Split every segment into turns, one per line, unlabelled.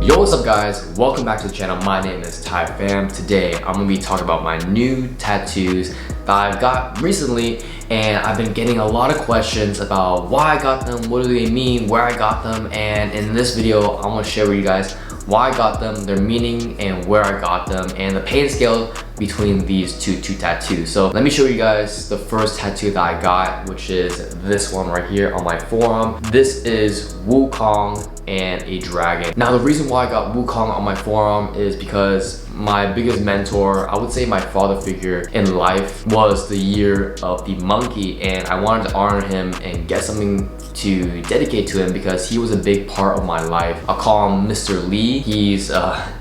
Yo, what's up guys? Welcome back to the channel. My name is Ty Fam. Today I'm gonna be talking about my new tattoos that I've got recently, and I've been getting a lot of questions about why I got them, what do they mean, where I got them, and in this video I'm gonna share with you guys why I got them, their meaning, and where I got them, and the pain scale between these two tattoos. So let me show you guys the first tattoo that I got, which is this one right here on my forearm. This is Wukong and a dragon. Now the reason why I got Wukong on my forearm is because my biggest mentor, I would say my father figure in life, was the year of the monkey, and I wanted to honor him and get something to dedicate to him because he was a big part of my life. I'll call him Mr. Lee. He's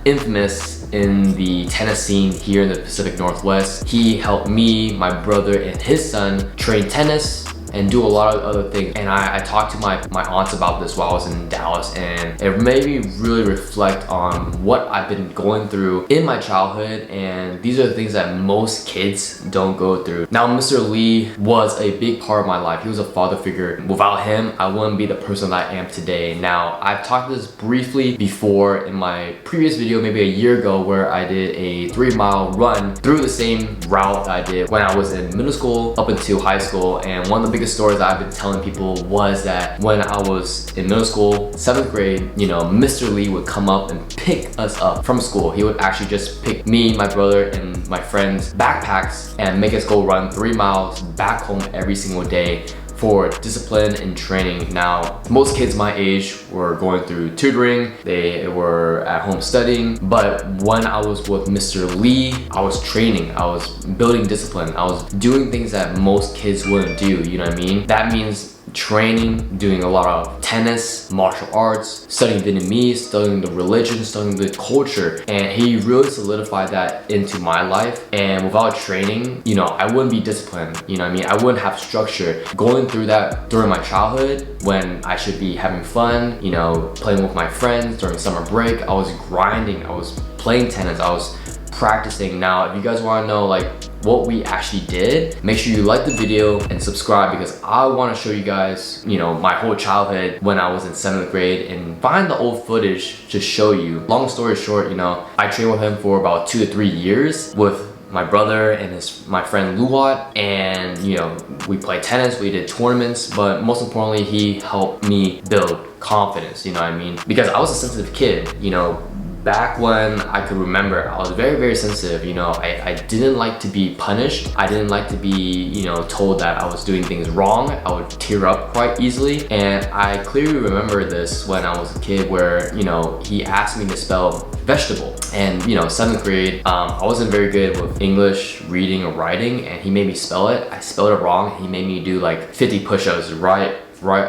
infamous in the tennis scene here in the Pacific Northwest. He helped me, my brother, and his son train tennis and do a lot of other things. And I talked to my aunts about this while I was in Dallas, and it made me really reflect on what I've been going through in my childhood, and these are the things that most kids don't go through. Now, Mr. Lee was a big part of my life. He was a father figure. Without him, I wouldn't be the person that I am today. Now, I've talked this briefly before in my previous video, maybe a year ago, where I did a 3-mile run through the same route I did when I was in middle school up until high school. And one of the biggest stories that I've been telling people was that when I was in middle school, 7th grade, you know, Mr. Lee would come up and pick us up from school. He would actually just pick me, my brother, and my friends' backpacks and make us go run 3 miles back home every single day for discipline and training. Now, most kids my age were going through tutoring, they were at home studying, but when I was with Mr. Lee, I was training, I was building discipline, I was doing things that most kids wouldn't do, you know what I mean? That means training, doing a lot of tennis, martial arts, studying Vietnamese, studying the religion, studying the culture, and he really solidified that into my life. And without training, you know, I wouldn't be disciplined, you know what I mean? I wouldn't have structure. Going through that during my childhood when I should be having fun, you know, playing with my friends during summer break, I was grinding, I was playing tennis, I was practicing. Now, if you guys want to know like what we actually did, make sure you like the video and subscribe, because I want to show you guys, you know, my whole childhood when I was in 7th grade and find the old footage to show you. Long story short, you know, I trained with him for about 2 to 3 years with my brother and my friend Luat, and you know, we played tennis, we did tournaments, but most importantly, he helped me build confidence, you know what I mean? Because I was a sensitive kid, you know. Back when I could remember, I was very, very sensitive, you know. I didn't like to be punished. I didn't like to be, you know, told that I was doing things wrong. I would tear up quite easily. And I clearly remember this when I was a kid where, you know, he asked me to spell vegetable. And, you know, 7th grade, I wasn't very good with English, reading, or writing, and he made me spell it. I spelled it wrong. He made me do like 50 push-ups right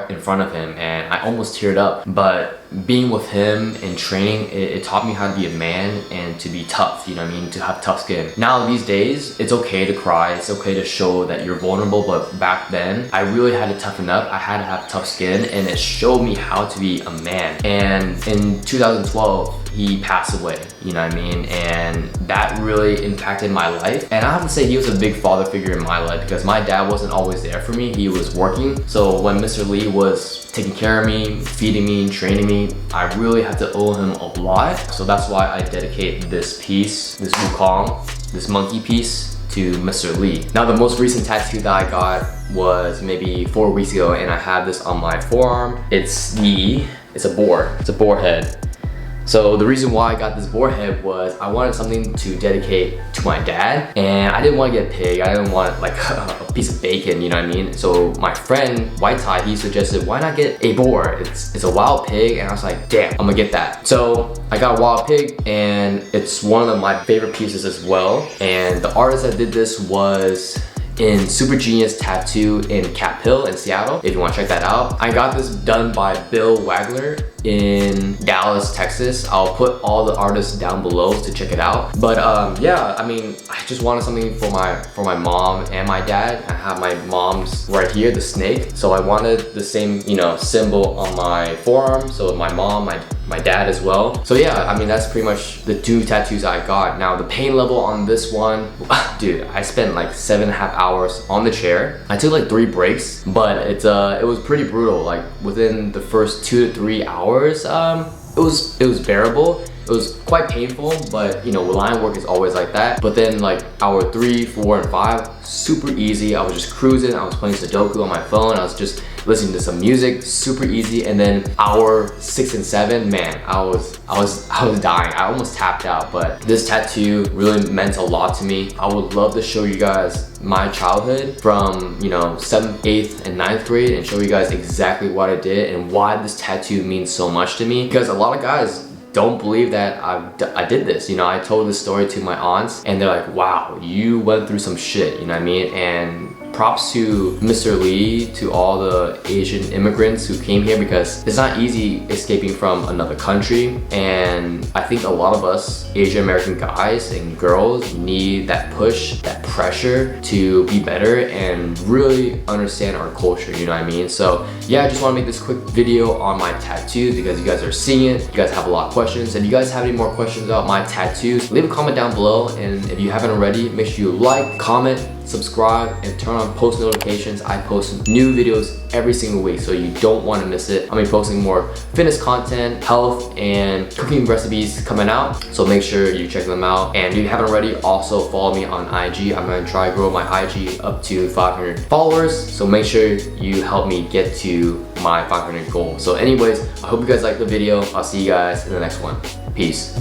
in front of him, and I almost teared up. But being with him and training, it taught me how to be a man and to be tough, you know what I mean, to have tough skin. Now these days, it's okay to cry, it's okay to show that you're vulnerable, but back then, I really had to toughen up, I had to have tough skin, and it showed me how to be a man. And in 2012, he passed away, you know what I mean? And that really impacted my life. And I have to say he was a big father figure in my life because my dad wasn't always there for me, he was working. So when Mr. Lee was taking care of me, feeding me, training me, I really had to owe him a lot. So that's why I dedicate this piece, this Wukong, this monkey piece, to Mr. Lee. Now the most recent tattoo that I got was maybe 4 weeks ago, and I have this on my forearm. It's a boar head. So the reason why I got this boar head was I wanted something to dedicate to my dad, and I didn't want to get a pig, I didn't want like a piece of bacon, you know what I mean? So my friend White Tie, he suggested, why not get a boar? It's a wild pig, and I was like, damn, I'm gonna get that. So I got a wild pig, and it's one of my favorite pieces as well. And the artist that did this was in Super Genius Tattoo in Cap Hill in Seattle, if you want to check that out. I got this done by Bill Wagler in Dallas, Texas. I'll put all the artists down below to check it out. But yeah, I mean, I just wanted something for my mom and my dad. I have my mom's right here, the snake. So I wanted the same, you know, symbol on my forearm. So my mom, my dad as well. So yeah, I mean, that's pretty much the 2 tattoos I got. Now the pain level on this one, dude, I spent like 7.5 hours on the chair. I took like 3 breaks, but it was pretty brutal. Like within the first 2 to 3 hours, it was bearable. It was quite painful, but you know, line work is always like that. But then like hour 3, 4, and 5, super easy. I was just cruising. I was playing Sudoku on my phone. I was just listening to some music, super easy. And then hour 6 and 7, man, I was dying. I almost tapped out. But this tattoo really meant a lot to me. I would love to show you guys my childhood from, you know, 7th, 8th, and 9th grade and show you guys exactly what I did and why this tattoo means so much to me. Because a lot of guys don't believe that I did this. You know, I told this story to my aunts and they're like, wow, you went through some shit, you know what I mean? And props to Mr. Lee, to all the Asian immigrants who came here, because it's not easy escaping from another country. And I think a lot of us Asian American guys and girls need that push, that pressure to be better and really understand our culture, you know what I mean? So yeah, I just want to make this quick video on my tattoos because you guys are seeing it, you guys have a lot of questions. If you guys have any more questions about my tattoos, leave a comment down below. And if you haven't already, make sure you like, comment, subscribe, and turn on post notifications. I post new videos every single week, so you don't want to miss it. I'll be posting more fitness content, health, and cooking recipes coming out, so make sure you check them out. And if you haven't already, also follow me on IG. I'm going to try to grow my IG up to 500 followers, so make sure you help me get to my 500 goal. So anyways, I hope you guys liked the video. I'll see you guys in the next one. Peace.